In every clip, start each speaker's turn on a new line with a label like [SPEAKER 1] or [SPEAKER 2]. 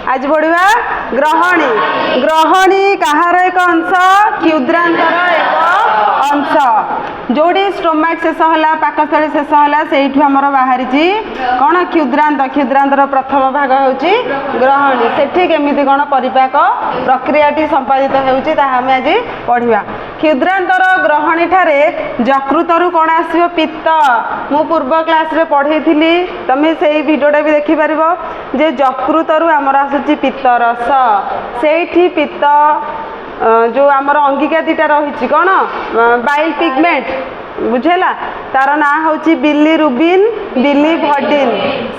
[SPEAKER 1] आज पढ़ा ग्रहणी ग्रहणी कहार एक अंश क्षुद्रांतर एक अंश जोड़ी स्टोमाक शेष है पाकस्थली शेष है से बाहरी कौन क्षुद्रांत क्षुद्रांतर प्रथम भाग हूँ ग्रहणी से केमी कौन परिपाक प्रक्रियाटी संपादित होमें आज पढ़ा क्षुद्रांतर ग्रहणी ठारे यकृतरु कौन आसो पित्त मु पूर्व क्लास रे पढ़ी तमें से भिडियोटा भी देखिपर जे यकृतरु आमर आसूची पित्त रस से पित्त जो आमर अंगिका दीटा रही कौन बाइल पिगमेंट बुझेला तार ना हूँ बिलीरुबिन बिलीवर्डिन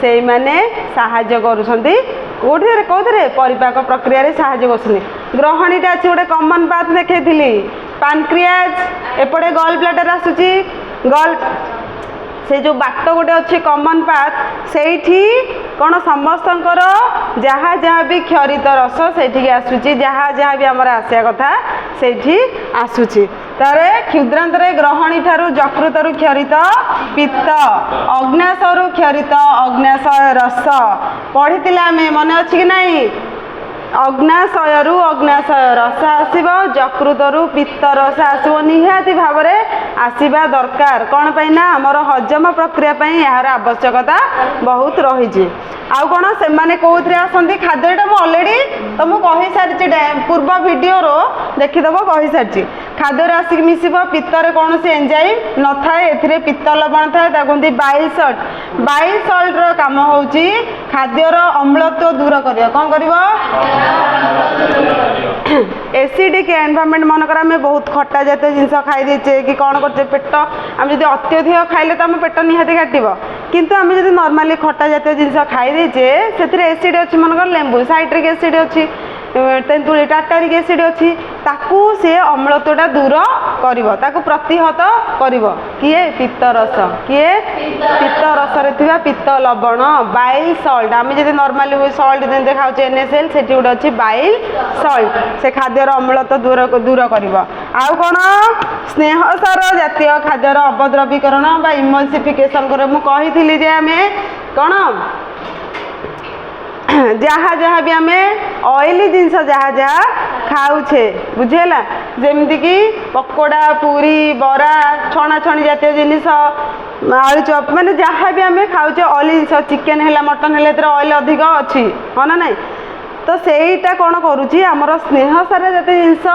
[SPEAKER 1] से माने साहाय्य करुछंती कोठे कौथे परिपाक प्रक्रिया रे साहाय्य कर ग्रहणीटा अच्छी गोटे कमन पाथ देखी पानक्रियाज एपटे गल ब्लाडर आसूची गल से जो बाट गोटे अच्छे कमन पाथ से कौन समस्त जहाँ जहाँ भी क्षरित रस से आसूची जहाँ जहाँ भी आमर आसिया कथा से आसूची तारे क्षुद्रांतर ग्रहणी ठारू यकृतरु क्षरित पित्त अग्नाशयरु क्षरित अग्नाशय रस पढ़ी आम मन अच्छी कि नहीं अग्नाशयरु अग्नाशय रस आसब यकृतरु पित्त रस आसब निहाती भाव में आसवा दरकार कौन पाइना आमर हजम प्रक्रिया यार आवश्यकता बहुत रही आउ कौन से मैंने कौन आसती खाद्यटा मुझे अलरेडी तुमको कही सारी पूर्व वीडियो रो देखीदेव कही सारी खाद्य आसिक मिसब पित्तर कौन से एंजाइम न थाए ए पित्त लवण थाए कहते बाइल सल्ट काम हूँ खाद्यर अम्लत्व दूर कर कौन कर एसिडिक एनवायरनमेंट मनकर आम बहुत खट्टा जातीय जिनस खाई देचे कि कौन करचे पेट आम जब अत्यधिक खाइले तो आम पेट निहाती काटब किंतु आम जब नॉर्मली खट्टा जातीय जिनस खाई देचे से एसिड अच्छी मनकर लेंबू साइट्रिक एसिड अच्छी तेंतुली टाटारिक एसिड अच्छी ताकू से अम्लत्वटा दूर कर प्रतिहत कर किए पित्तरस किए पित्तरस रे पित्त लवण बाइल सल्ट आम जब नॉर्मली हुए सल्ट जेमती खाऊ NaCl से गोटे अच्छी बाइल सल्ट से खाद्यर अम्लत्व दूर कर आउ कौन स्नेहसार जातीय खाद्यर अपद्रवीकरण बा इमल्सिफिकेशन कर मुझे जे आम कौन जहाँ जहाँ भी आम ऑयली जिनस जहाँ जहाँ खाऊे बुझेला जमती कि पकोड़ा पूरी बरा छणा छणी जातीय जिनिस आलू चप माने जहाँ भी आम खाऊे ऑयली जिनस चिकेन है मटन है ऑयल अधिक अच्छी हाँ ना नहीं तो सेटा कौन करुच्ची आमर स्नेहसार जातीय जिनस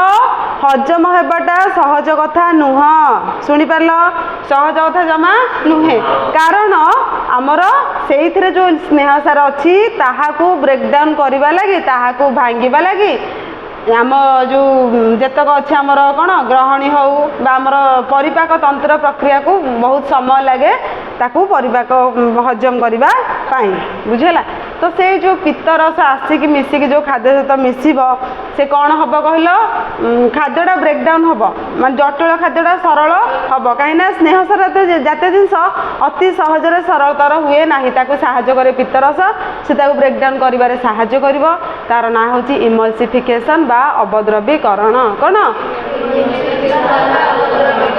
[SPEAKER 1] हजम होबाटा सहज कथा नुह शुणी पार सहज कथा जमा नुहे कारण आमर से जो स्नेहसार अच्छी ताहाकू ब्रेकडाउन करने लगी ताहाकू भांगा लगी आम जो जेतक अच्छे आमर कौन ग्रहणी हो आमर परिपाक तंत्र प्रक्रिया को बहुत समय लगे ताकू परिपाक हजम करने बुझेला तो से जो पित्त रस आसिक मिसिक जो खाद्य सहित मिसब से कौन हम कहल खाद्यटा ब्रेकडाउन हम मान जटिल खाद्यटा सरल हम कहीं स्नेहसार जातीय जिनस अति सहजरे सरलतर हुए ना साहाय्य करे पित्त रस से ब्रेकडाउन कर साहाय्य कर तार ना हूँ इमल्सिफिकेशन बा अवद्रवीकरण कौन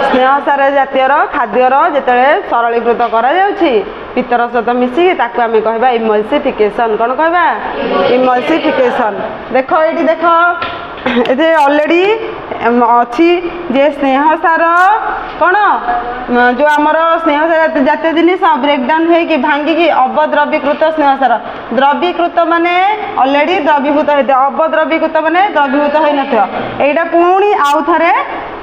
[SPEAKER 1] स्नेहसार जातीय खाद्यर जिते सरलीकृत करा पित्तर सहित मिसिक आम कहवा इमल्सिफिकेशन कौन कहवा इमल्सिफिकेशन देख ये देख ये ऑलरेडी अच्छी जे स्नेहसार कौन जो आमर स्नेहसार जातीय जिनिस ब्रेकडाउन हो भांगिकी अवद्रवीकृत स्नेहसार द्रवीकृत माने ऑलरेडी द्रवीभूत होते अवद्रवीकृत माने द्रवीभूत हो ना पुणी आउ थे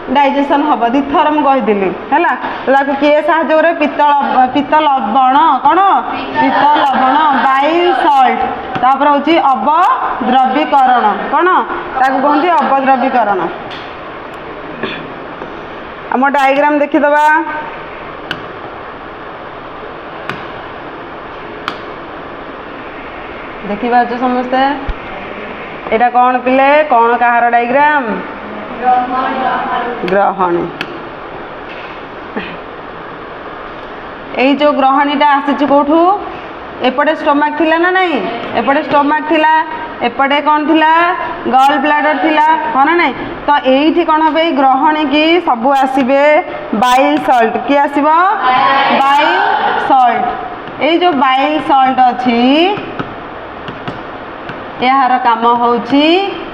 [SPEAKER 1] डाइजेशन हम दिथर मुझे है किए साहय पित्त लवण कौन पित्त लवण बाइल सल्ट तापर हूँ अवद्रवीकरण कौन ताकू कहते अवद्रवीकरण आम डायग्राम देखीदबा देखा समस्ते यहाँ कौन पिले कौन कहार डायग्राम ग्रहणी यही जो ग्रहणीटा आसी कौटू एपटे स्टोमाक थिला ना नहीं एपटे स्टोमाक थिला एपटे कौन थिला गल ब्लाडर थिला हाँ ना नहीं तो यही कौन हम ग्रहणी की सबू आसबे बाइल सल्ट किए आसब बाइल सल्ट ये जो बाइल सल्ट अच्छी यार काम होउछि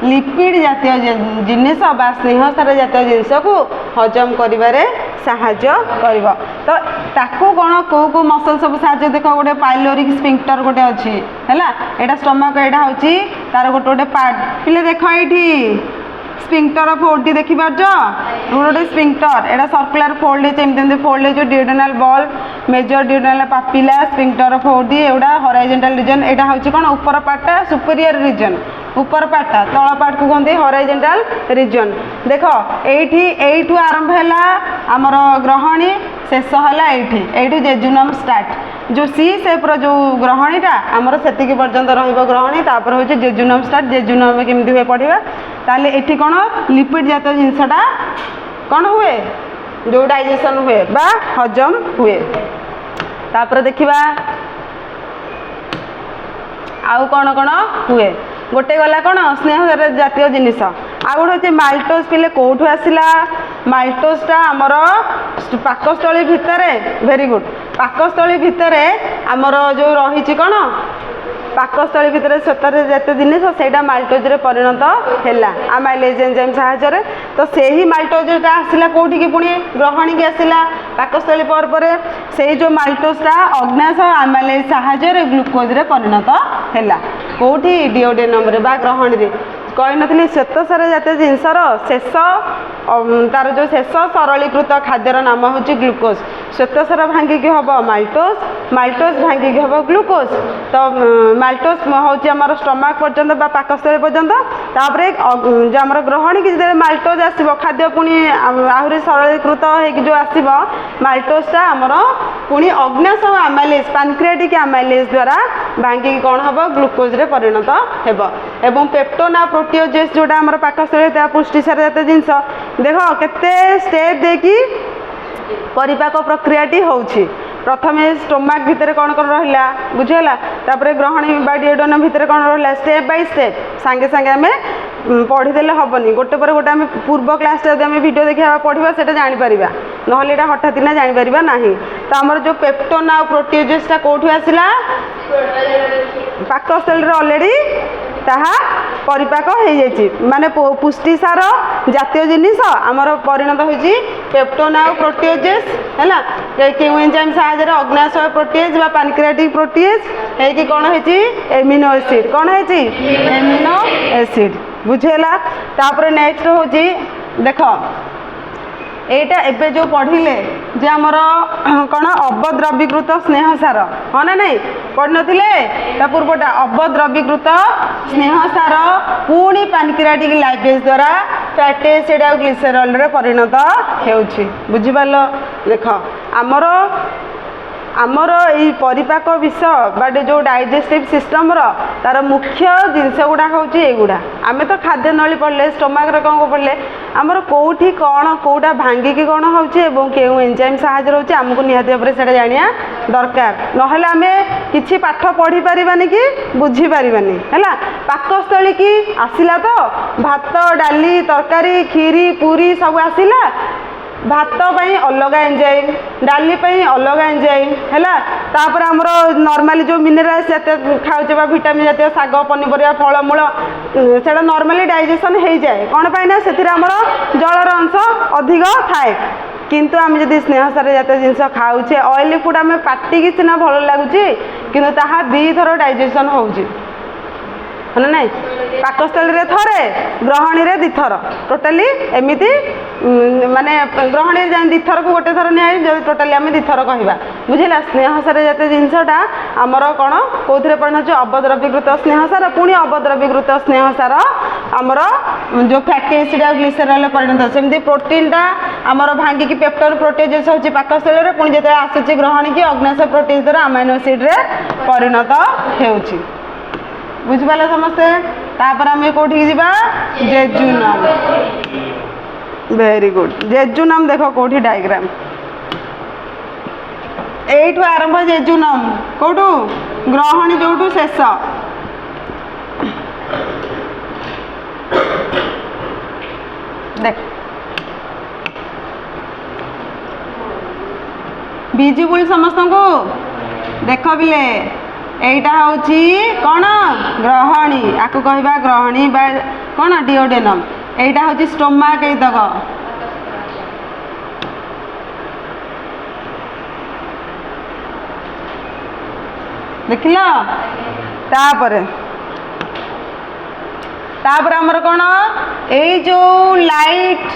[SPEAKER 1] लिपिड जातीय जिनिस बा स्नेहसार जातीय जिनिस को हजम करिबारे साहाय्य करिव। तो ताकू कौन कौ कौ मसल सब साहाय्य देख गोटे पाइलोरिक स्फिंक्टर गोटे अच्छी है एटा स्टमक एटा होची तार गोटे गोटे पार्ट पिले देख ये स्फिंक्टर ऑफ ओडी देखि पारछ गोटे स्फिंक्टर एटा सर्कुलर फोल्ड है एमते फोल्ड है जो ड्यूडेनल बॉल major duodenal papilla sphincter of Oddi एटा हॉरिजॉन्टल रीजन एटा होची कोन ऊपर पार्टटा सुपीरियर रीजन ऊपर पार्टटा तळ पार्ट को कहते हॉरिजॉन्टल रीजन। देख एठू आरंभ है आमर ग्रहणी शेष है एठू जेजुनम स्टार्ट जो सी सेप्र जो ग्रहणीटा आमर से पर्यंत रही तापर हूँ जेजुनम स्टार्ट जेजुनम केमती हुए पढ़ा ताले एठी कौन लिपिड जातीय जिनसटा कौन हुए जो डाइजेशन हुए बा हजम हुए। तापर देखिबा आउ कौन कौन हुए गोटे गला कौन स्नेह जातीय जिनिस आ गोटे हूँ माल्टोज पिले कौटू आसला माल्टोजटा आमर पाकस्थली भितर वेरी गुड पाकस्थली भितर आमर जो रही कौन पाकस्थली भितर श्वेतर जातीय जिनिस सेटा माल्टोज रे परिणत हैला आमाइलेज एंजाइम साहाय्य तो सेही माल्टोजटा आसला कोठी पुणी ग्रहणी की आसला पाकस्थली पर से जो माल्टोजटा अग्नाश आमाइलेज साहाय्य ग्लूकोज रे परिणत हैला कोठी डिओडेनम रे बा ग्रहणी रे कही नी श्वेतसार जातीय जिनसर शेष तार जो शेष सरलीकृत खाद्यर नाम हूँ ग्लूकोज श्वेतसार भांगिकी हम माल्टोज माल्टोज भांगिकी हम ग्लूकोज तो माल्टोज हूँ आम स्टमक पर्यंत पाकस्थली पर्यंत तापर जो आम ग्रहणी की जो माल्टोज आसो खाद्य पुणी आहरी सरलीकृत हो जो आसो माल्टोजटा आमर पुणी अग्नाश आमाइलेज पैनक्रियाटिक आमाइलेज द्वारा भांगिकी कौन हम ग्लूकोज रे परिणत होब पेप्टोना प्रोटीओजेस जोटा आम पाकस्थली पुष्टिसार जातीय जिनस देख केते स्टेप देखी परिपाक प्रक्रियाटी होउछि प्रथमे स्टोमाक भितर कौन कौन रहा बुझेगा तापर ग्रहणी बा डिओडेनम भितर कौन रहा स्टेप बाय स्टेप सांगे सांगे आम पढ़ीदेले हेनी गोटे पर गोटे आम पूर्व क्लास आम भिडियो देखा पढ़ा से जापर ना हठात ना जापर ना तो आमर जो पेप्टोना प्रोटीओजेसटा कौटू आसला पाकस्थली ऑलरेडी ताहा परिपाक हो जाइए माने पुष्टिसार जातीय जिनिस आमर परिणत होइछि पेप्टोना प्रोटीओजेस है क्यों एंजाइम साहाय्य अग्नाशय प्रोटीएज बा पैनक्रियाटिक प्रोटीएज है कौन होइछि एमिनो एसिड कौन होइछि एमिनो एसिड बुझेला। तापर नेक्स्ट होछि देख एटा एबे जो पढ़िले जे आमर कौन अवद्रवीकृत स्नेहसार हाँ ना नहीं पढ़ नथिले पूर्वटा अवद्रवीकृत स्नेहसार पुणी पैनक्रियाटिक लाइपेज द्वारा फैटी एसिड और ग्लिसरॉल रे परिणत हेउछि बुझिपाल। देख आमर ये परिपाक विष बाटे जो डाइजेस्टिव सिस्टम तार मुख्य जिनस गुड़ा हूँ युड़ा आम तो खाद्य नली पढ़ले स्टोमाक कौन पढ़ले आमर कौटी कौन कौटा भांगिकी कौन हूँ क्यों एंजाइम साहाय्य रोचे आमको निहाती भाव से जाना दरकार नहले आम कि पाठ पढ़ी पारानी कि बुझी पारानी है पाकस्थली की आसला तो भात डाली तरकारी खीरी पूरी सब आसला भात पाई अलग एंजाइम डाली पाई अलग एंजाइम है तापर आमर नॉर्मली जो मिनरल्स जातीय खाऊे विटामिन जातीय शाग पनीपरिया फलमूल से नॉर्मली डाइजेशन हो जाए कौन पाई से जलर अंश अधिक थाए किंतु आम जब स्नेहसार जातीय जिनस खाऊे ऑयली फूड आम पार्टी की सीना भल लगुच कि दी थर डाइजेशन हो है ना पाकस्थली रे थरे ग्रहणी रे दिथर टोटाली एमती माने ग्रहणी जान दिथर को गोटे थर नि टोटाली आम दिथर कहवा बुझेगा स्नेहसार जातीय जिनसटा आमर कौन कौन पढ़ना अवद्रवीकृत स्नेहसार पुणी अवद्रवीकृत स्नेहसार आमर जो फैटी एसिड और ग्लिसरॉल परिणत सेमती प्रोटीनटा आमर भांगिकी पेप्टोन प्रोटीजेस होची पाकस्थली पुणी जो आसूची ग्रहणी की अग्नाशय प्रोटीन द्वारा अमाइनो एसिड रे परिणत हेउची बुझिपाल समस्ते। तापर आम कौटी जावा जेजुनम वेरी गुड जेजुनम देख कौटी डायग्राम एठू आरंभ जेजुनम कौटू ग्रहणी जोटू शेष देख विजिबल समस्त को देख बिले एटा हूँ कौन ग्रहणी ତାକୁ କହିବା ଗ୍ରହଣୀ ବା କ'ଣ ଡିଓଡେନମ୍। ଏଇଟା ହେଉଛି ଷ୍ଟୋମାକ୍ ଏଇତକ। ଦେଖିଲ ତାପରେ ଆମର କ'ଣ ଏଇ ଯେଉଁ ଲାଇଟ୍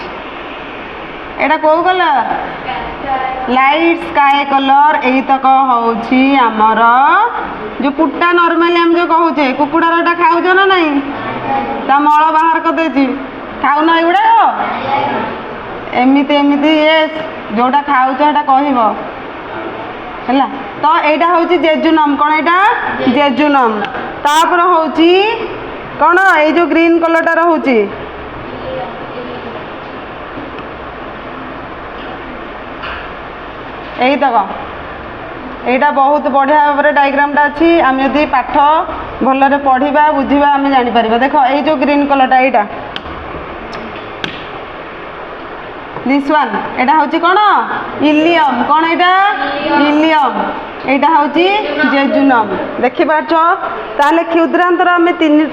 [SPEAKER 1] ଏଇଟା କେଉଁ କଲର୍ ଲାଇଟ୍ ସ୍କାଏ କଲର୍ ଏଇତକ ହେଉଛି ଆମର ଯେଉଁ କୁଟା ନର୍ମାଲି ଆମେ ଯେଉଁ କହୁଛେ କୁକୁଡ଼ାରଟା ଖାଉଛ ନା ନାହିଁ ତା ମଳ ବାହାର କରିଦେଇଛି ଖାଉନ ଏଗୁଡ଼ାକ ଏମିତି ଯେଉଁଟା ଖାଉଛ ସେଇଟା କହିବ ହେଲା। ତ ଏଇଟା ହେଉଛି ଜେଜୁନମ୍। କ'ଣ ଏଇଟା ଜେଜୁନମ୍। ତାପରେ ହେଉଛି କ'ଣ ଏଇ ଯେଉଁ ଗ୍ରୀନ୍ କଲର୍ଟା ରହୁଛି ଏଇତକ। ଏଇଟା ବହୁତ ବଢ଼ିଆ ଭାବରେ ଡାଇଗ୍ରାମଟା ଅଛି। ଆମେ ଯଦି ପାଠ ଭଲରେ ପଢ଼ିବା ବୁଝିବା ଆମେ ଜାଣିପାରିବା। ଦେଖ ଏଇ ଯେଉଁ ଗ୍ରୀନ୍ କଲର୍ଟା ଏଇଟା ଦିସ୍ ୱାନ୍ ଏଇଟା ହେଉଛି କ'ଣ ଇଲିୟମ୍। କ'ଣ ଏଇଟା ଇଲିୟମ୍। ଏଇଟା ହେଉଛି ଜେଜୁନମ୍। ଦେଖିପାରୁଛ ତାହେଲେ କ୍ଷୁଦ୍ରାନ୍ତର ଆମେ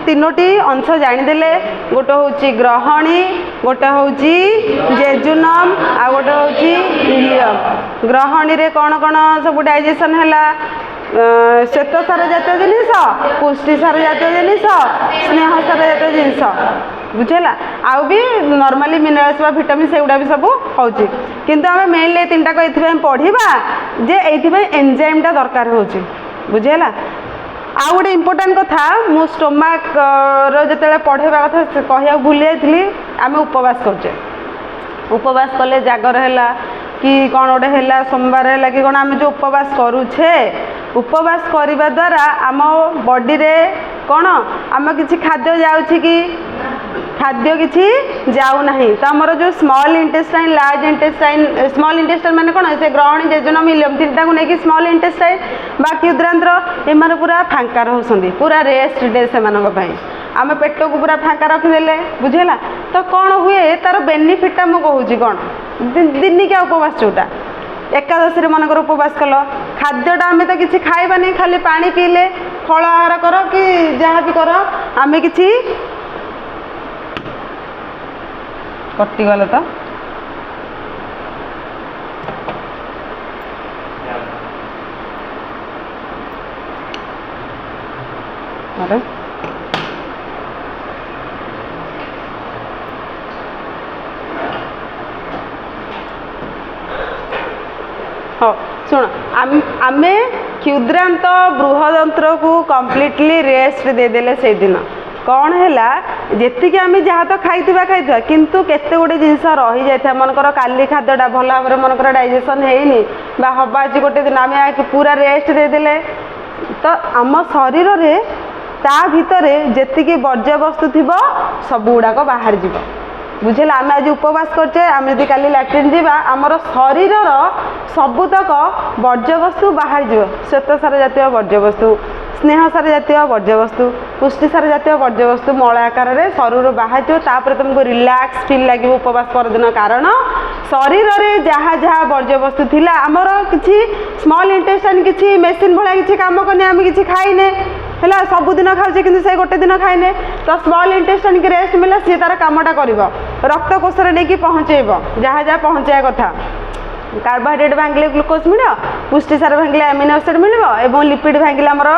[SPEAKER 1] ତିନୋଟି ଅଂଶ ଜାଣିଦେଲେ। ଗୋଟେ ହେଉଛି ଗ୍ରହଣୀ, ଗୋଟେ ହେଉଛି ଜେଜୁନମ୍, ଆଉ ଗୋଟେ ହେଉଛି ଇଲିୟମ୍। ଗ୍ରହଣୀରେ କ'ଣ କ'ଣ ସବୁ ଡାଇଜେସନ୍ ହେଲା ଶ୍ୱେତସାର ଜାତୀୟ ଜିନିଷ, ପୁଷ୍ଟିସାର ଜାତୀୟ ଜିନିଷ, ସ୍ନେହସାର ଜାତୀୟ ଜିନିଷ ବୁଝିଲା। ଆଉ ବି ନର୍ମାଲି ମିନେରାଲ୍ସ ବା ଭିଟାମିନ୍ ସେଗୁଡ଼ା ବି ସବୁ ହେଉଛି। କିନ୍ତୁ ଆମେ ମେନଲି ଏ ତିନିଟାକ ଏଇଥିପାଇଁ ପଢ଼ିବା ଯେ ଏଇଥିପାଇଁ ଏନଜାଇମ୍ଟା ଦରକାର ହେଉଛି ବୁଝିହେଲା। ଆଉ ଗୋଟେ ଇମ୍ପୋର୍ଟାଣ୍ଟ କଥା ମୁଁ ଷ୍ଟୋମାକ୍ର ଯେତେବେଳେ ପଢ଼େଇବା କଥା କହିବାକୁ ଭୁଲି ଯାଇଥିଲି। ଆମେ ଉପବାସ କରୁଛେ। ଉପବାସ କଲେ ଜାଗର ହେଲା କି କ'ଣ ଗୋଟେ ହେଲା ସୋମବାର ହେଲା କି କ'ଣ ଆମେ ଯେଉଁ ଉପବାସ କରୁଛେ ଉପବାସ କରିବା ଦ୍ୱାରା ଆମ ବଡ଼ିରେ କ'ଣ ଆମ କିଛି ଖାଦ୍ୟ ଯାଉଛି କି ଖାଦ୍ୟ କିଛି ଯାଉନାହିଁ। ତ ଆମର ଯେଉଁ small intestine large intestine small intestine ମାନେ କ'ଣ ସେ ଗ୍ରହଣୀ ଜେଜୁନମ୍ ଇଲିୟମ୍ ତିନିଟାକୁ ନେଇକି ସ୍ମଲ୍ ଇଣ୍ଟେଷ୍ଟାଇନ୍ ବା କ୍ଷୁଦ୍ରାନ୍ତ୍ର ଏମାନେ ପୁରା ଫାଙ୍କା ରହୁଛନ୍ତି ପୁରା ରେଷ୍ଟ ଡେ ସେମାନଙ୍କ ପାଇଁ। ଆମେ ପେଟକୁ ପୁରା ଫାଙ୍କା ରଖିଦେଲେ ବୁଝିହେଲା। ତ କ'ଣ ହୁଏ ତାର ବେନିଫିଟ୍ଟା ମୁଁ କହୁଛି କ'ଣ ଦିନିକିଆ ଉପବାସ ଯେଉଁଟା ଏକାଦଶୀରେ ମନେକର ଉପବାସ କଲ ଖାଦ୍ୟଟା ଆମେ ତ କିଛି ଖାଇବାନି ଖାଲି ପାଣି ପିଇଲେ ଫଳ ଆହାର କର କି ଯାହା ବି କର ଆମେ କିଛି କଟିଗଲେ ତ ଆରେ ହଁ ଶୁଣ ଆମେ କ୍ଷୁଦ୍ରାନ୍ତ ବୃହଦନ୍ତ୍ରକୁ କମ୍ପ୍ଲିଟଲି ରେଷ୍ଟ ଦେଇଦେଲେ ସେଇଦିନ କ'ଣ ହେଲା ଯେତିକି ଆମେ ଯାହା ତ ଖାଇଥିବା କିନ୍ତୁ କେତେ ଗୁଡ଼ିଏ ଜିନିଷ ରହିଯାଇଥାଏ। ମନେକର କାଲି ଖାଦ୍ୟଟା ଭଲ ଭାବରେ ମନେକର ଡାଇଜେସନ୍ ହେଇନି ବା ହବା ଆଜି ଗୋଟେ ଦିନ ଆମେ ପୁରା ରେଷ୍ଟ ଦେଇଦେଲେ ତ ଆମ ଶରୀରରେ ତା ଭିତରେ ଯେତିକି ବର୍ଜ୍ୟବସ୍ତୁ ଥିବ ସବୁଗୁଡ଼ାକ ବାହାରିଯିବ ବୁଝିଲା। ଆମେ ଆଜି ଉପବାସ କରୁଛେ ଆମେ ଯଦି କାଲି ଲାଟ୍ରିନ୍ ଯିବା ଆମର ଶରୀରର ସବୁତକ ବର୍ଜ୍ୟବସ୍ତୁ ବାହାରିଯିବ। ଶ୍ୱେତସାର ଜାତୀୟ ବର୍ଜ୍ୟବସ୍ତୁ, ସ୍ନେହସାର ଜାତୀୟ ବର୍ଜ୍ୟବସ୍ତୁ, ପୁଷ୍ଟିସାର ଜାତୀୟ ବର୍ଜ୍ୟବସ୍ତୁ ମଳ ଆକାରରେ ଶରୀରରୁ ବାହାରିଯିବ। ତାପରେ ତୁମକୁ ରିଲାକ୍ସ ଫିଲ୍ ଲାଗିବ ଉପବାସ ପରଦିନ। କାରଣ ଶରୀରରେ ଯାହା ଯାହା ବର୍ଜ୍ୟବସ୍ତୁ ଥିଲା ଆମର କିଛି ସ୍ମଲ୍ ଇଣ୍ଟେଷ୍ଟାଇନ୍ କିଛି ମେସିନ୍ ଭଳିଆ କିଛି କାମ କରିନି ଆମେ କିଛି ଖାଇନେ ହେଲା ସବୁଦିନ ଖାଉଛେ କିନ୍ତୁ ସେ ଗୋଟେ ଦିନ ଖାଇନେ ତ ସ୍ମଲ୍ ଇଣ୍ଟେଷ୍ଟାଇନ୍ କି ରେଷ୍ଟ ମିଳିଲା ସିଏ ତାର କାମଟା କରିବ ରକ୍ତକୋଷରେ ନେଇକି ପହଞ୍ଚେଇବ ଯାହା ଯାହା ପହଞ୍ଚାଇବା କଥା। कार्बोहाइड्रेट भांगिले ग्लुकोज मिल पुष्टिसार भांगिले अमीनो एसिड मिल और लिपिड भांगिले आमर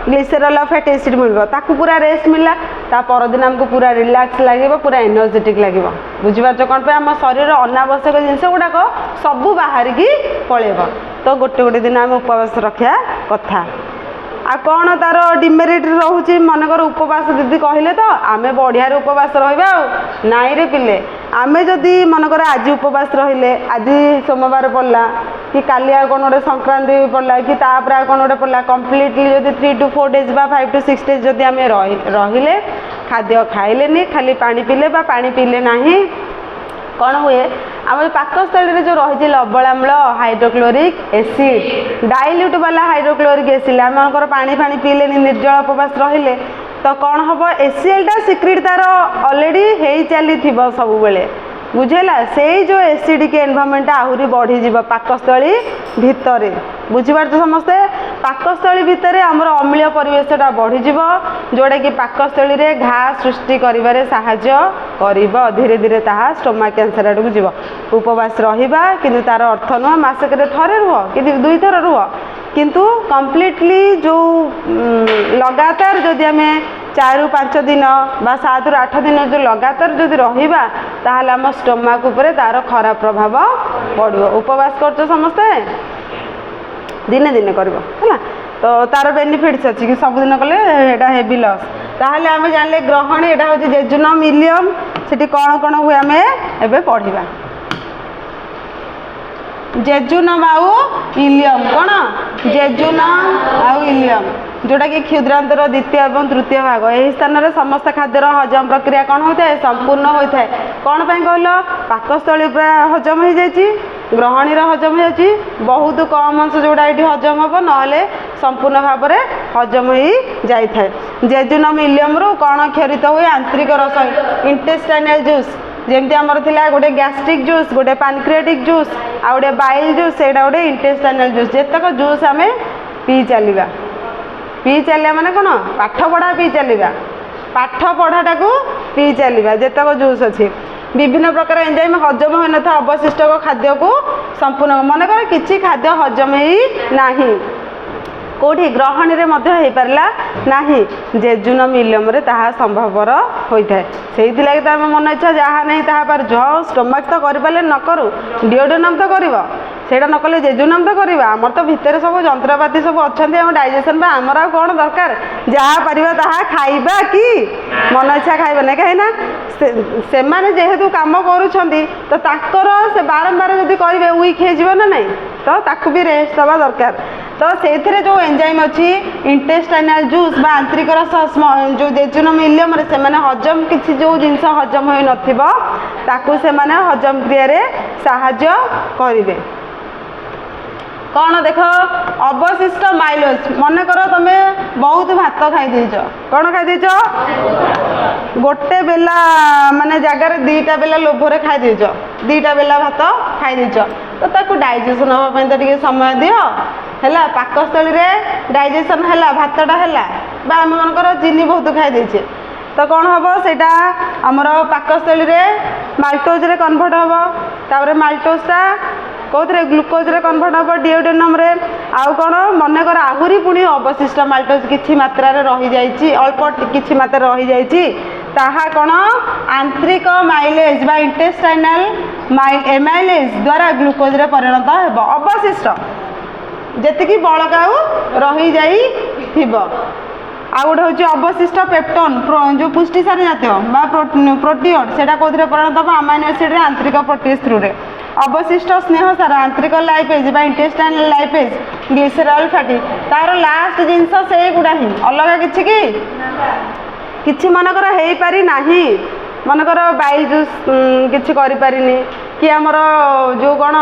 [SPEAKER 1] ग्लिसरल फैटी एसिड मिल ताकू पूरा रेस्ट मिलला ता परदिन आमको पूरा रिलैक्स लगे पूरा एनर्जेटिक लगे बुझीपार कौन पे आम शरीर अनावश्यक जिनस गुड़ाक सबू बाहर की पलैब तो गोटे गोटे दिन आम उपवास रखा कथा आ कौन तार डिमेरिट रोचे मनकर उपवास दीदी कहले तो आम बढ़िया उपवास रहा नाई रे पिले आम जदि मनकर आज उपवास रहिले आज सोमवार पड़ला कि काली आ कौन गोटे संक्रांति पड़ला कि तापर आ कौन गोटे पड़ला कम्प्लीटली जदि 3 to 4 days बा 5 to 6 days जदि आम रहिले खाद्य खाइले खाली पानी पीले बा पानी पीले नहीं कौन हुए आम पाकस्थली जो रही लवणाम्ल हाइड्रोक्लोरिक एसिड डाइल्यूट वाला हाइड्रोक्लोरिक एसिड आम पानी फाणी पीले निर्जल उपवास रहिले तो कौन हम एसीएलटा सिक्रेट तार ऑलरेडी हो चली सब बेले बुझेला से जो एसिडिक एनवायरनमेंट आहरी बढ़ीज पाकस्थली भितर बुझीपार तो समस्ते पाकस्थली भितर आमर अम्लीय परिवेशटा बढ़ीज जोटा कि पाकस्थली रे घा सृष्टि करिबारे साहाय्य करिब धीरे धीरे ताहा स्टोमाक कैंसर आड़ को जीव उपवास रहिबा किंतु तार अर्थ नुह मासक थरे रुह कि 2 थर रुह किंतु कम्प्लीटली जो लगातार जदि आम 4-5 दिन बा 7-8 दिन जो लगातार जदि रहिबा ताहले आम स्टोमाक उपरे तार खराब प्रभाव पड़ो। उपवास करछ समस्ते दिने दिने करबो हैला तो तार बेनिफिट्स अच्छी कि सबुदिन कले एटा हेवी लॉस ताहले आम जानले ग्रहणी एटा होची जेजुनम इलियम सेठी कौन हुए आम एबे पढ़िबा जेजुनम आउ इलियम कौन जेजुनम आउ इलियम जोटा कि क्षुद्रांतर द्वितीय और तृतीय भाग यही स्थान में समस्त खाद्यर हजम प्रक्रिया कौन होता है संपूर्ण होता है कौन पर कहल पाकस्थली हजम हो जाए ग्रहणी हजम हो जाए बहुत कम अंश जोड़ा ये हजम हम ना संपूर्ण भाव में हजम हो जाए जेजुनम इलियम रु कौन क्षरित हुए आंतरिक रस इंटेस्टाइनल जूस जमती आमर थिला गोटे गैस्ट्रिक जूस गोटे पैनक्रियाटिक जूस आ गोटे बाइल जूस से गोटे इंटेस्टाइनल जूस जितक जूस आम पी चलिया माने कौन पाठ पढ़ा पी चलिया पाठ पढ़ाटा को पी चलिया जितक जूस अच्छी विभिन्न प्रकार एंजाइम हजम हो न था अवशिष्ट खाद्य को संपूर्ण मन कर किसी खाद्य हजम ही नहीं कौटी ग्रहणी रे मध्य हो पारला नाही जेजुनम इलियम रे ताहा संभवपर होता है से तो आम मन इच्छा जहाँ नहीं ताहा पार स्टोमाक तो कर न करूँ डिओड्रेनम तो कर सेटा न कले जेजुनम तो करवा आमर तो भितर सब जंत्रपाति सब अच्छा आम डाइजेसन आमर आ कौन दरकार जहाँ पारिबा ताहा खाइबा कि मन इच्छा खाइबा नहीं कहीं से माने जेहेतु काम करुछंती तो ताकर से बारंबार जदि करेंगे वीक हो ना नहीं तो ताकू भी रेस्ट दवा दरकार तो से जो एंजाइम अच्छी इंटेस्टाइनल जूस बा आंतरिक रस जो जेजुनम इलियम से हजम किसी जो जिनस हजम हो नाकू से हजम क्रिया साहाय्य करेंगे कौन देख अवशिष्ट माइलेज मन कर तुम बहुत भात खाई देच कौन खाई देच गोटे बेला माने जगार 2टा बेला लोभरे खाई देच 2टा बेला भात खाई देच तो ताकू डाइजेशन होगा तो टिके समय दियो है पाकस्थली रे डाइजेशन है भातटा है आम मनकर चीनी बहुत खाई देचे तो कौन हम सेटा आमर पाकस्थली रे माल्टोज रे कन्वर्ट हम तापर माल्टोजटा कौन ग्लुकोज रे कन्वर्ट हम डिओड्रेनम रे आउ कौन मनकर आहुरी पुणी अवशिष्ट माल्टोज किछि मात्रा रे रही जाइछि अल्प किछि मात्रा रही जाइछि ताहा कौन आंतरिक माइलेज बा इंटेस्टाइनल एमाइलेज द्वारा ग्लुकोज रे परिणत हेब अवशिष्ट जेतिकी बळकाउ रही जाई थिबो आ गोटे हूँ अवशिष्ट पेप्टोन जो पुष्टिसार जातीय प्रोटीन से परिणत हम अमाइनो एसिड आंतरिक प्रोटीज थ्रू रे अवशिष्ट स्नेह सार आंतरिक लाइपेज बा इंटेस्टाइनल लाइपेज ग्लिसरॉल फैटी तार लास्ट जिनस से गुड़ा ही अलग किछि मनकर हो पारि नाही मनकर बाइल जूस किछि करि पारिनी कि आमर जो कौन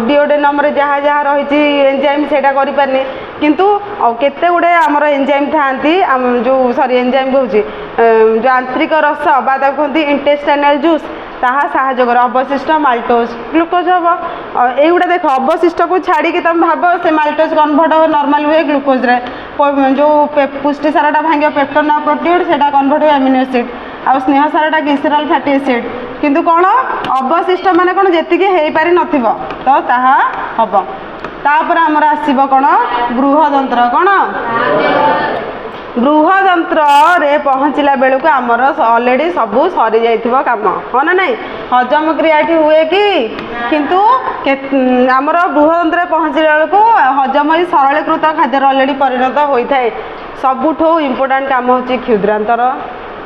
[SPEAKER 1] डिओड्रेनम रे जहाँ जहाँ रही एंजाइम सेटा करि पारिनी किंतु केते गुड़े आमर एंजाइम थांती जो सॉरी एंजाइम कहूँ जो आंतरिक रस बा कहते इंटेस्टाइनल जूस ताहा साहाय्य कर अवशिष्ट माल्टोज ग्लुकोज हम युवा देख अवशिष्ट को छाड़ी तुम भाव से माल्टोज कन्वर्ट हो नॉर्मल हुए ग्लुकोज रे जो पुष्टिसारटा भांग पेप्टोन प्रोटीन से कन्वर्ट हुए अमीनो एसिड आ स्नेह सारटा ग्लिसरॉल फैटी एसिड किंतु कौन अवशिष्ट माने कौन जेतिके हो पारि नथिबो तो ताहा हबो तापर हमर आसीबो कौन बृहदंत्र कौन बृहदंत्र रे पहुँचला बेलू को आमर ऑलरेडी सबू सरी जाइथिबो काम हाँ ना नहीं हजम क्रियाटी हुए कि किंतु आमर बृहदंत्र पहुँचला बेलू को हजम ही सरलीकृत खाद्य ऑलरेडी परिणत होता है सबुठो इम्पोर्टाट काम होची क्षुद्रांतर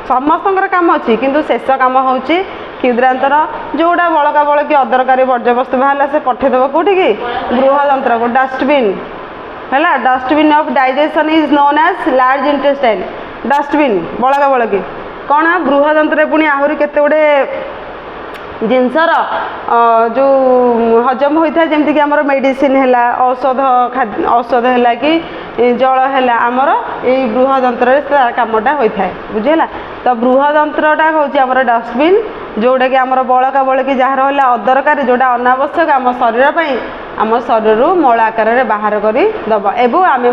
[SPEAKER 1] समस्त काम अच्छी किंतु शेष काम हूँ क्षुद्रांतर जोड़ा बड़का बड़की अदरकारी वर्ज्यवस्तु बाहर से पठेदेव कौटी कि बृहदंत्र को डस्टबिन है dustbin of digestion is known as large intestine dustbin बड़का बड़की कौन बृहदंत्र पुणी आहरी केते गुड़े जिनसर जो हजम होता है जमीक आमर मेडिसिन है औषध है कि जल है आमर ये बृहदंत्र कामटा होता है बुझेगा तो बृहदंत्रटा हूँ आमर डस्टबिन जोटा कि आमर बड़का बड़की जहाँ रहा अदरकारी जोटा अनावश्यक आम शरीर आम शरीर मल आकार बाहर कर दब एवं आम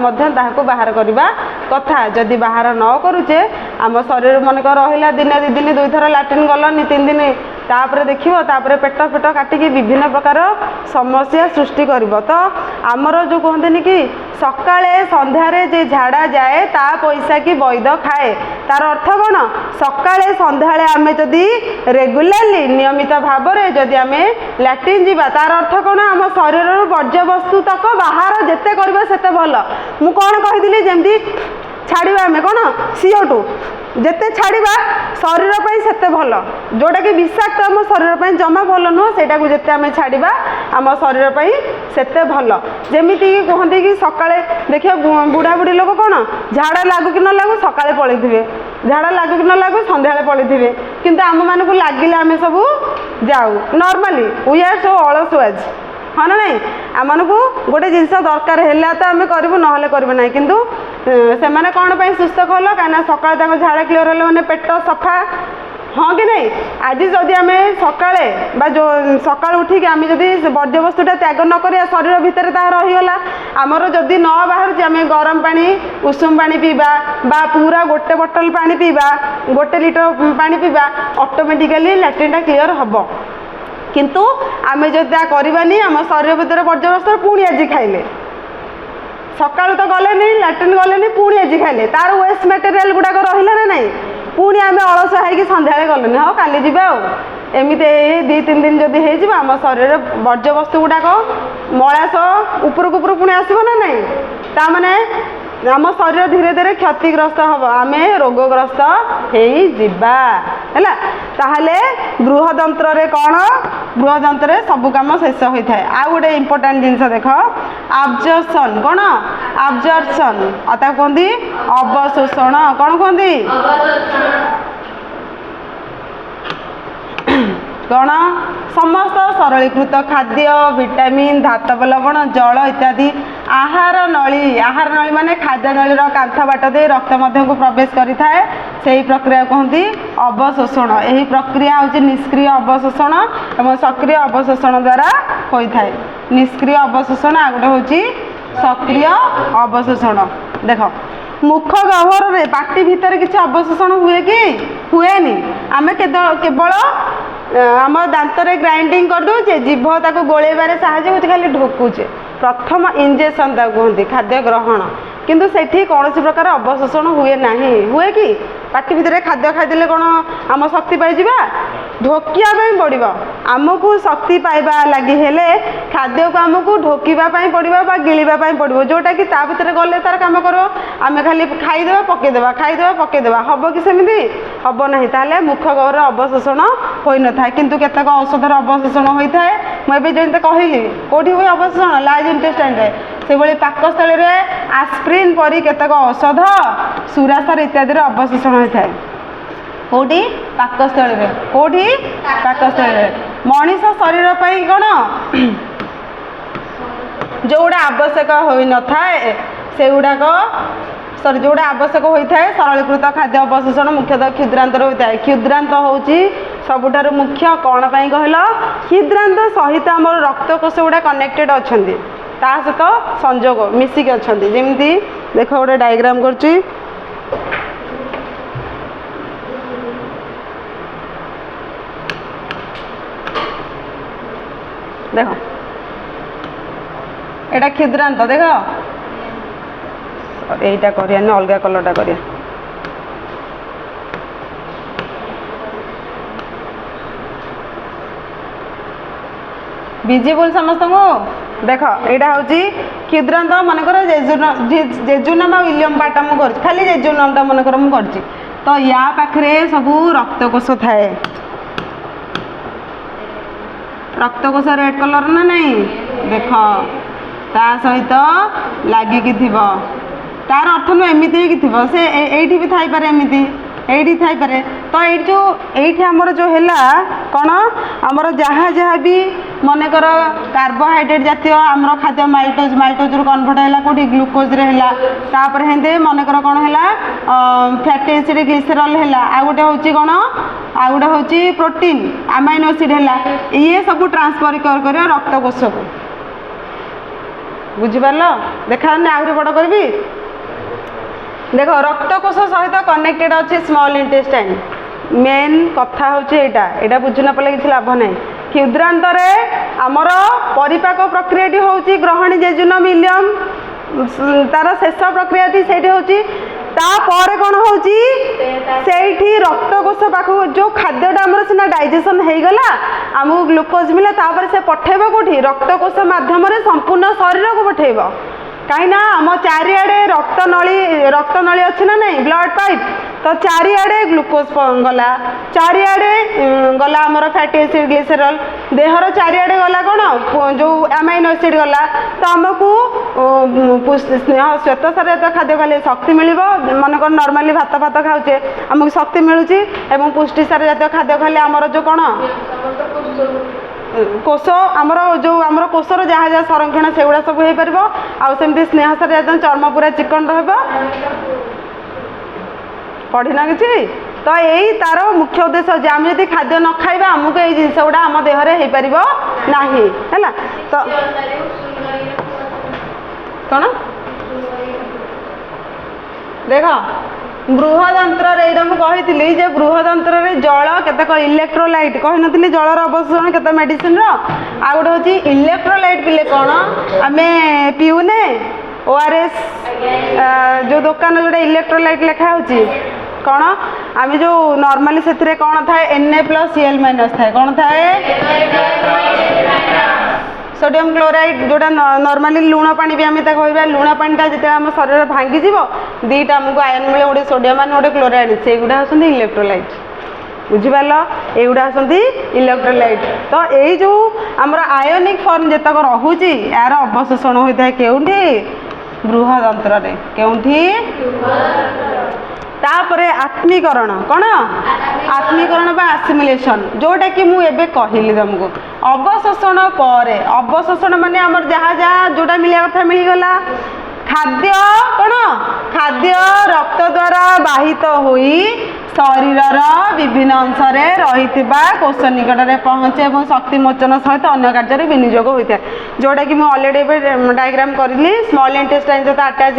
[SPEAKER 1] बाहर करवा कथा जदि बाहर न करुचे आम शरीर मनक रहा दिन 2 दिन 2 थर लाट्रिन गलनी 3 दिन तापर देखियो तापर पेट फेट काटिकी विभिन्न प्रकार समस्या सृष्टि कर तो आमर जो कहते कि सकाळे संध्यारे जे झाड़ा जाए ता पैसा की वैद खाए तार अर्थ कौन सकाळे संध्याळे आमे जदि रेगुलारली नियमित भाव में जदि आमे लैट्रिन जीवा तार अर्थ कौन आम शरीर वर्ज्यवस्तु तक बाहर जेते करबा सेते भल मु कौन कही जमी छाड़वा आम कौन CO2 जेते छाड़वा शरीर पर सेते भल जोटा कि विषाक्त आम शरीर पर जमा भल नुह सेटा को जेते आम छाड़वा आम शरीर पर सेते भल जमी कहते कि सकाळे देखिए बुढ़ा बुढ़ी लोक कौन झाड़ा लागू कि न लागू सकाळे पलैथिबे झाड़ा लागू कि न लागू संध्या पलैथिबे किंतु आम मानक लगिले आम सब जाऊ नॉर्मली वी आर सो अलसुआज हाँ ना नहीं आम को गोटे जिनस दरकार है तो आम करूँ ना करूँ ना किंतु से मैंने कौन पर सुस्थ कहल कहीं सकाଳେ झाड़ा क्लीयर है मैंने पेट सफा हाँ कि नहीं आज जदि आम सकाळे जो सकाळ उठिक आम जदि वर्ज्यवस्तुटा त्याग न करिया शरीर भितर ताहा रहीगला आमर जदि न बाहर आम गरम पानी उषुम पानी पीवा बा पूरा गोटे बोतल पानी पीवा 1 लीटर पानी पीवा ऑटोमेटिकली लैट्रिन क्लीयर हम किंतु आम जदि करवानी आम शरीर भितर वर्ज्यवस्तु पुणी आज खाइले सकाळु तो गले लैट्रिन गले पुणी आज खाइले तार वेस्ट मटेरियल गुड़ाक रहा ना नहीं पुणी आम अलस है संध्या गलुनि हाँ काली जावा एमती 2-3 दिन जदि आम शरीर वर्ज्यवस्तु गुड़ाक मलास उपरक उपर पुणी आसब ना नहीं ताने आम शरीर धीरे धीरे क्षतिग्रस्त हम आम रोगग्रस्त है ताहले बृहदंत्र रे कौन बृहदंत्र सब काम शेष होता है आ गोटे इम्पोर्टाट जिनस देख आब्जर्पशन कौन आब्जर्पशन अता कहती अवशोषण कौन कहती कौन समस्त सरलीकृत खाद्य विटामिन धातव लवण जल इत्यादि आहार नली माने खाद्य नली कांथ बाट दे रक्त मध्य को प्रवेश करि थाए सेही प्रक्रिया कहती अवशोषण यही प्रक्रिया हूँ निष्क्रिय अवशोषण और सक्रिय अवशोषण द्वारा होता है निष्क्रिय अवशोषण आ गोटे हूँ सक्रिय अवशोषण देख मुख गह्वर रे पाटी भितर किसी अवशोषण हुए कि हुएनि आम केवल आम दांत रे ग्राइंडिंग कर दूचे जीभ ताको गोलेबारे साहाय्य होती खाली ढोकुचे प्रथम इंजेक्शन कहते खाद्य ग्रहण किंतु सेठी कौन प्रकार अवशोषण हुए ना हुए कि पाटी भितर खाद्य खाईदे कौन आम शक्ति पाई ढोकिया पड़ो आमको शक्ति पाइबा लगी हेले खाद्य को आमको ढोकिवाई पड़ो गिलिबा पड़ो जोटा कि ता भीतर गले तार काम कर आम खाली खाईदेवा पकईदेवा हम कि सेमती हम ना ताले मुख गह्वर अवशोषण हो न था किंतु केतक औषधर अवशोषण होता है मुझे जमी कहली कौटी हुए अवशोषण लार्ज इंटेस्टाइन से भाई पाकस्थली में आस्प्रिन परी केतक औषध सुरासर इत्यादि अवशोषण होता है कौटी पाकस्थली में कौटी पाकस्थली मनीष शरीर पर कौन जोड़ा आवश्यक हो न थाए से गुड़ाक सॉरी जोड़ा आवश्यक होता है सरलीकृत खाद्य अवशोषण मुख्यतः क्षुद्रांतर होता है क्षुद्रांत हूँ सबुठार मुख्य कौन पाई कहल क्षुद्रांत सहित आम रक्तकोश गुड़ा कनेक्टेड अच्छा ता सहित संजोग मिसिक अच्छा जमी देख गोटे डायग्राम कर देख एटा क्षुद्रांत देख यहीटा करिया अलग कलरटा करिया विजिबल समस्त को देख यहाँ हूँ क्षुद्रांत मनकर जेजुनम विलियम पार्ट मुझे खाली जेजुनमटा मनकर मुझे तो या पाखे सब रक्तकोश थाए रक्तकोश रेड कलर ना नहीं देख ता सहित लगिकी थी तार अर्थ नु एमती थी से ये भी थी पारे एमती ये थी पारे तो ये जो ये आमर जो है कौन आमर जहाँ जहाँ भी मनकर कार्बोहाइड्रेट जातीय आमर खाद्य माल्टोज रु कन्वर्ट है कौटी ग्लूकोज रे तापर हेंदे मनकर कौन है फैटी एसिड ग्लिसरल है आ गोटे हूँ कौन आ गोटे हूँ प्रोटीन अमाइनो एसिड है ये सब ट्रांसफर कर रक्तकोश को बुझिपार देखानी आहरी बड़ करी देख रक्तकोश सहित कनेक्टेड अच्छे स्मॉल इंटेस्टाइन मेन कथा हूँ यहाँ बुझुना पड़े किसी लाभ ना क्षुद्रांतरे आमर परिपाक प्रक्रियाटी हूँ ग्रहणी जेजुनम इलियम तार शेष प्रक्रियाटी से तापर कौन हूँ रक्तकोश पाखक जो खाद्यटा आम सीना डाइजेसन हो गला आमको ग्लूकोज मिला तापर से पठेब कौटी रक्तकोश मध्यम संपूर्ण शरीर को पठेब कहीं आम चारिआडे रक्तनली अच्छी ना नहीं ब्लड पाइप तो चारिआडे ग्लूकोज गला चारिआडे गला आमर फैटी एसिड ग्लिसरल देहर चारिआडे गला कौन जो अमाइनो एसिड गला तो आमको स्नेह श्वेत सार खाद्य खाली शक्ति मिल मनकर नॉर्मली भात भात खाऊे आमको शक्ति मिलूँ एवं पुष्टि सार जातीय खाद्य खाली आमर जो कौन कोष आमर जो आमर कोषर जहाँ जहाँ संरक्षण से गुड़ा सब हो पार आमती स्नेह सार जातीय चर्म पूरा चिकन पढ़ना कि तो यही तार मुख्य उद्देश्य जे आम जब खाद्य न खाइबा आमको ये जिनस गुड़ा आम देहरे हो पार नहीं है तो कौन देख बृहदंत्र मुझे जे बृहदंत्र जल केतक इलेक्ट्रोलाइट कही जलर अवशोषण केत मेडिसिन आ गोटे हूँ इलेक्ट्रोलाइट पीले कौन आम पीऊने ORS जो दुकान जोटा इलेक्ट्रोलाइट लिखा हो कौन आम जो नॉर्मली से कौन थाए Na+Cl- थाए कौन थाए सोडियम क्लोराइड जोटा नॉर्मली लुण पानी भी आम कह लुण पानीटा जो आम शरीर भांगी दीटा आमको आयन मिले गोटे सोडियम मान गोटे क्लोराइड से गुड़ा हूँ इलेक्ट्रोलाइट बुझिपार एगुड़ा हूँ इलेक्ट्रोलाइट तो यही जो आमर आयोनिक फॉर्म जितक रोचे यार अवशोषण होता है केउठी बृहदंत्र केउठी तापरे आत्मीकरण कौन आत्मीकरण बा आसिमिलेशन जोटा कि मुझे कहली तुमको अवशोषण पर अवशोषण माने आमर जहाँ जहाँ जोटा मिलिया कथा मिलगला खाद्य कौन खाद्य रक्त द्वारा बाहित होई शरीरर विभिन्न अंश रही कोष निकट में पहुँचे और शक्ति मोचन सहित अन्य कार्य विनियोग होता है जोटा कि मुझे अलरेडी डायग्राम करी स्मॉल इंटेस्टाइन सहित आटाच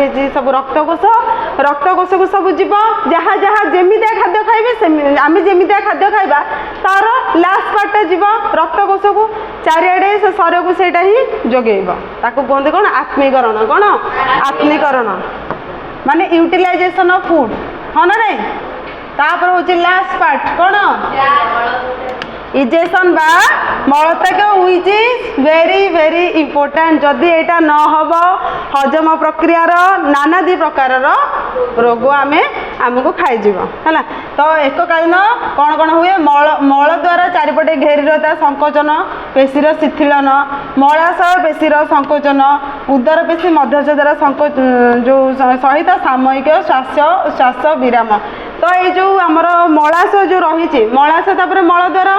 [SPEAKER 1] हो सब रक्तकोश को सब जीव जहाँ जहाँ जमिया खाद्य खाइबे आम जमिया खाद्य खाइबा तार लास्ट पार्टा जीव रक्तकोश को चारिआडे से शरीर को सेटा ही जोगेब ताको कहते कौन आत्मीकरण कौन आत्मीकरण माने यूटिलाइजेशन ऑफ फूड हाँ ना नहीं तापर हूँ लास्ट पार्ट कौन इजेसन बा मलत्याग which is very very important जदि एटा न हब हजम प्रक्रियार नानादी प्रकार रोग आमको खाईज है तो एककालीन कौन कौन हुए मल द्वारा चारिपटे घेरी रहा संकोचन पेशीर शिथिलन मलाशय पेशीर संकोचन उदर पेशी मध्यस्थ द्वारा जो सहित सामयिक श्वास विराम तो ये जो आमर मलाशय जो रही मलाशय मल द्वारा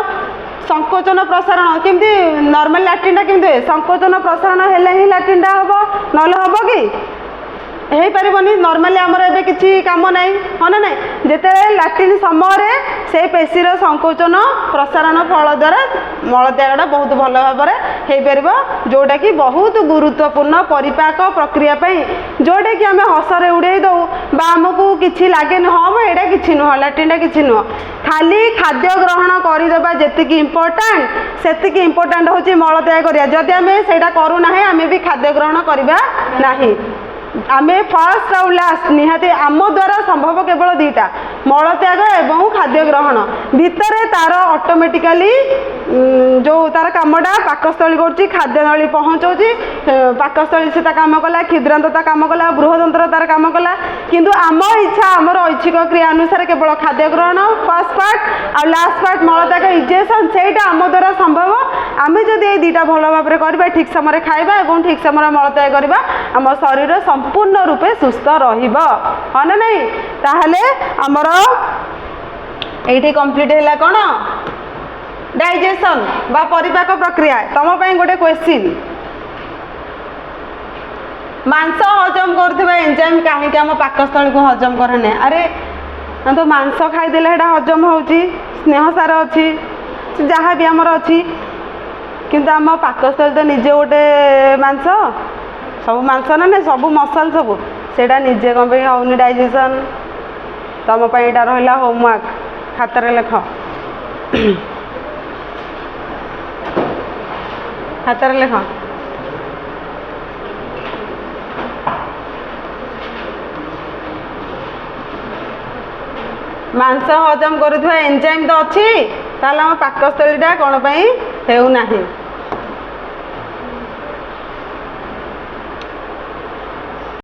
[SPEAKER 1] संकोचन प्रसारण केमती नॉर्मल लैट्रिन केमती हुए संकोचन प्रसारण हेले ही लैट्रिन हम ना हम कि हो पारबनी नॉर्मली आमर एबे किसी काम ना हाँ ना जिते लैट्रिन समय से पेशीर संकोचन प्रसारण फल द्वारा मलत्यागटा बहुत भल भाव हो पार जोटा कि बहुत गुरुत्वपूर्ण परिपाक प्रक्रिया जोटा कि आम हसरे उड़े दौ आमको किसी लगे हाँ यहाँ कि नुह लैट्रिनटा कि नुह खाली खाद्य ग्रहण करदेबा जी इंपोर्टाट से इंपोर्टाट हूँ मलत्याग करिया जदि आम से करूना आम भी खाद्य ग्रहण करवा नहीं आम फर्स्ट आउ लास्ट निहाती आम द्वारा संभव केवल दुईटा मलत्याग एवं खाद्य ग्रहण भितर तार ऑटोमेटिकली जो तार कामटा पाकस्थली कर खाद्य नली पहुँचाऊँगी पाकस्थली से काम कला क्षुद्रांत काम कला बृहदंत्र तार काम कला किंतु आम इच्छा आमर ऐच्छिक क्रिया अनुसार केवल खाद्य ग्रहण फर्स्ट पार्ट आ लास्ट पार्ट मलत्याग इजेसन से आम द्वारा संभव आम जदि ये दुईटा भल भाव में ठीक समय खाइबा और ठीक समय मलत्याग करवा आम शरीर संपूर्ण रूपे सुस्थ रहिबो हाँ ना नहीं ताहले आमर एठी कंप्लीट हैला कोन डाइजेशन बा परिपाक प्रक्रिया तम पई गोटे क्वेश्चन मांस हजम करथिबा एंजाइम काहे के हम पाकस्थली को हजम करने अरे तो मांस खाइदेले हेटा हजम होउची स्नेह सार अछि जहाँ भी आमर अछि किंतु आम पाकस्थली तो निजे गोटे मांस सब मांस ना ना सब मसल सब सेटा निजे कौन पे होनी डाइजेशन तुम यहाँ रहा होमवर्क खातर लेख खातर लेख मांस हजम करुवा एंजाइम तो अच्छी ताल आम पाकस्थलीटा कौन होना